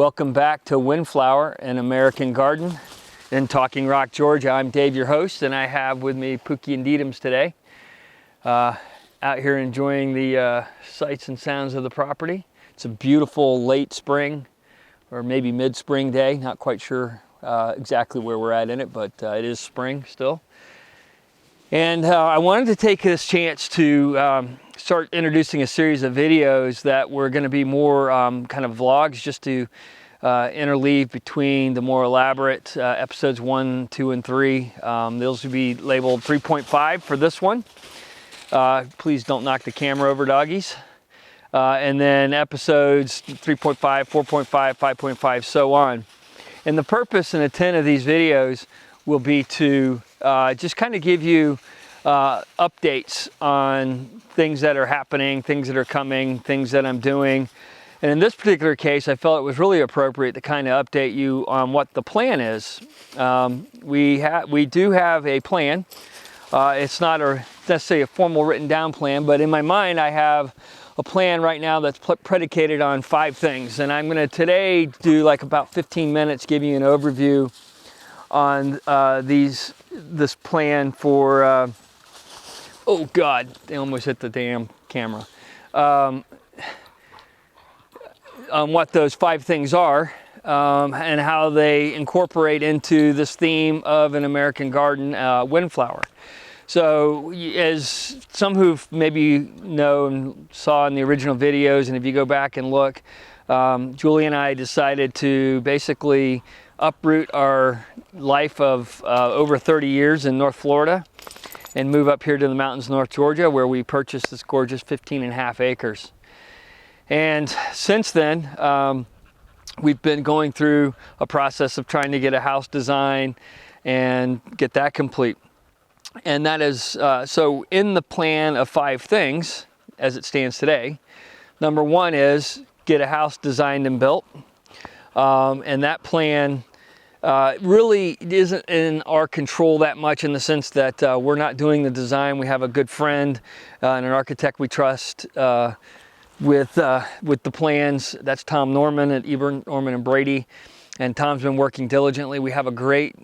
Welcome back to Windflower, an American garden in Talking Rock, Georgia. I'm Dave, your host, and I have with me Pookie and Deedums today. Out here enjoying the sights and sounds of the property. It's a beautiful late spring or maybe mid-spring day. Not quite sure exactly where we're at in it, but it is spring still. And I wanted to take this chance to start introducing a series of videos that were going to be more kind of vlogs, just to interleave between the more elaborate episodes 1, 2, and 3. Those will be labeled 3.5 for this one. Please don't knock the camera over, doggies. And then episodes 3.5, 4.5, 5.5, so on. And the purpose and intent of these videos will be to just kind of give you updates on things that are happening, things that are coming, things that I'm doing. And in this particular case, I felt it was really appropriate to kind of update you on what the plan is. We do have a plan. It's not necessarily a formal written down plan, but in my mind, I have a plan right now that's predicated on 5 things. And I'm going to today do like about 15 minutes, give you an overview on this plan for, oh God, they almost hit the damn camera. On what those 5 things are and how they incorporate into this theme of an American garden, Windflower. So as some who maybe know and saw in the original videos, and if you go back and look, Julie and I decided to basically uproot our life of over 30 years in North Florida and move up here to the mountains of North Georgia, where we purchased this gorgeous 15.5 acres. And since then, we've been going through a process of trying to get a house design and get that complete. And that is, so in the plan of 5 things, as it stands today, number 1 is get a house designed and built. And that plan really isn't in our control that much, in the sense that we're not doing the design. We have a good friend and an architect we trust with the plans. That's Tom Norman at Ebert, Norman and Brady. And Tom's been working diligently. We have a great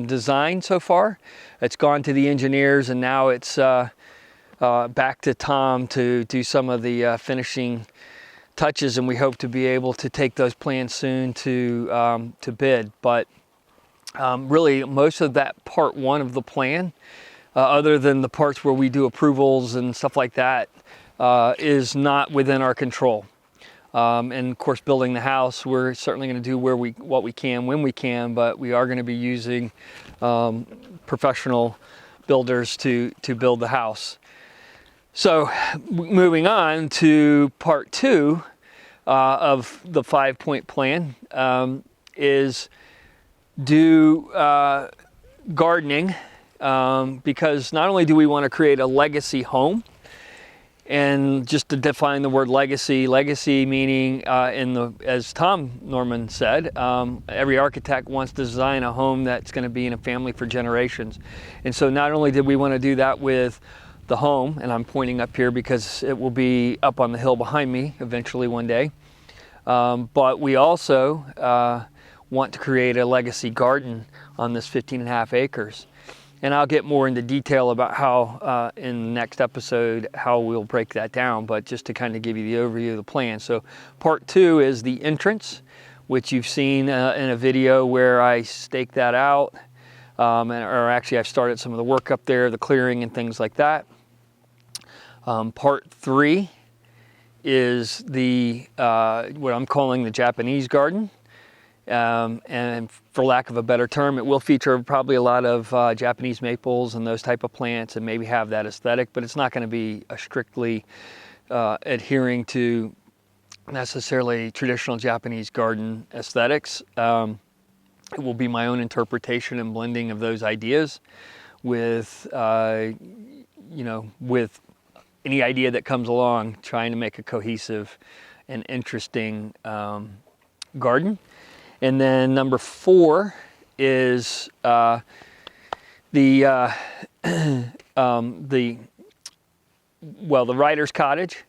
design so far. It's gone to the engineers, and now it's back to Tom to do some of the finishing touches, and we hope to be able to take those plans soon to bid. But really, most of that part 1 of the plan, other than the parts where we do approvals and stuff like that, is not within our control. And of course, building the house, we're certainly going to do what we can when we can, but we are going to be using professional builders to build the house. So moving on to part 2 of the 5-point plan, is do gardening, because not only do we want to create a legacy home. And just to define the word legacy meaning, as Tom Norman said, every architect wants to design a home that's going to be in a family for generations. And so not only did we want to do that with the home, and I'm pointing up here because it will be up on the hill behind me eventually one day, but we also want to create a legacy garden on this 15.5 acres. And I'll get more into detail about how, in the next episode, how we'll break that down, but just to kind of give you the overview of the plan. So part 2 is the entrance, which you've seen in a video where I staked that out, or actually I've started some of the work up there, the clearing and things like that. Part 3 is the what I'm calling the Japanese garden. And for lack of a better term, it will feature probably a lot of Japanese maples and those type of plants, and maybe have that aesthetic, but it's not going to be a strictly adhering to necessarily traditional Japanese garden aesthetics. It will be my own interpretation and blending of those ideas with, with any idea that comes along, trying to make a cohesive and interesting garden. And then number 4 is the writer's cottage.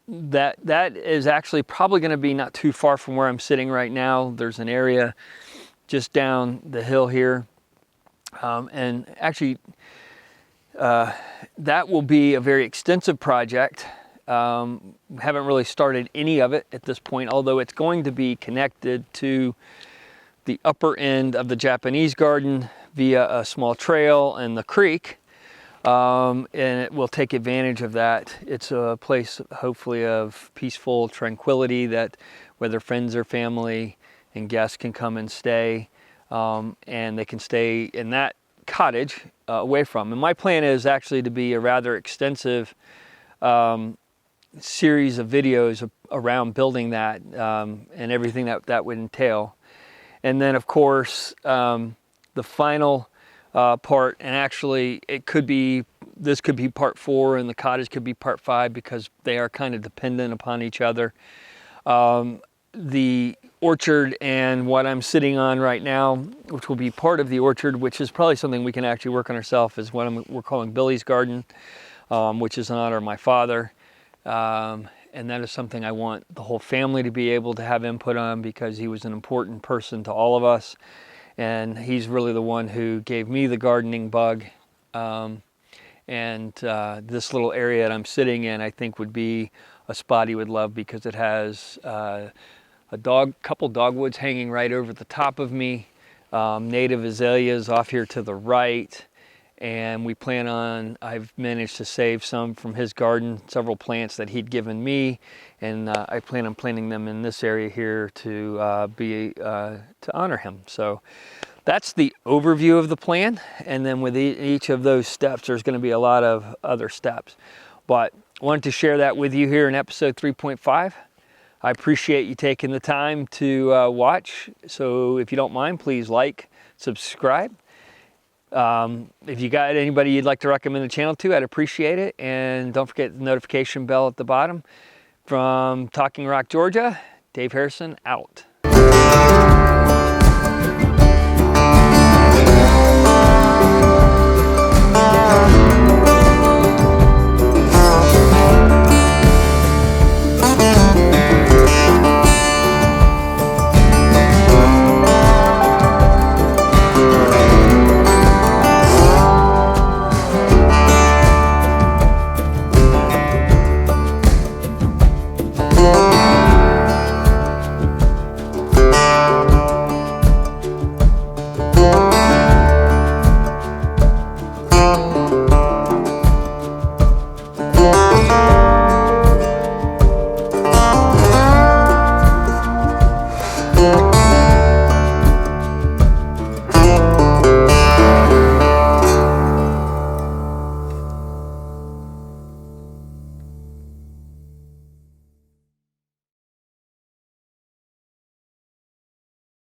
that is actually probably going to be not too far from where I'm sitting right now. There's an area just down the hill here, and actually that will be a very extensive project. Haven't really started any of it at this point, although it's going to be connected to the upper end of the Japanese garden via a small trail and the creek. And it will take advantage of that. It's a place hopefully of peaceful tranquility that whether friends or family and guests can come and stay, and they can stay in that cottage away from. And my plan is actually to be a rather extensive series of videos around building that, and everything that would entail. And then of course the final part, and actually this could be part 4 and the cottage could be part 5 because they are kind of dependent upon each other. The orchard and what I'm sitting on right now, which will be part of the orchard, which is probably something we can actually work on ourselves, is what we're calling Billy's Garden, which is in honor of my father. And that is something I want the whole family to be able to have input on because he was an important person to all of us. And he's really the one who gave me the gardening bug. And this little area that I'm sitting in, I think would be a spot he would love because it has couple dogwoods hanging right over the top of me, native azaleas off here to the right. And we plan on, I've managed to save some from his garden, several plants that he'd given me, and I plan on planting them in this area here to honor him. So that's the overview of the plan, and then with each of those steps, there's going to be a lot of other steps. But I wanted to share that with you here in episode 3.5. I appreciate you taking the time to watch. So if you don't mind, please like, subscribe. If you got anybody you'd like to recommend the channel to, I'd appreciate it. And don't forget the notification bell at the bottom. From Talking Rock, Georgia, Dave Harrison out.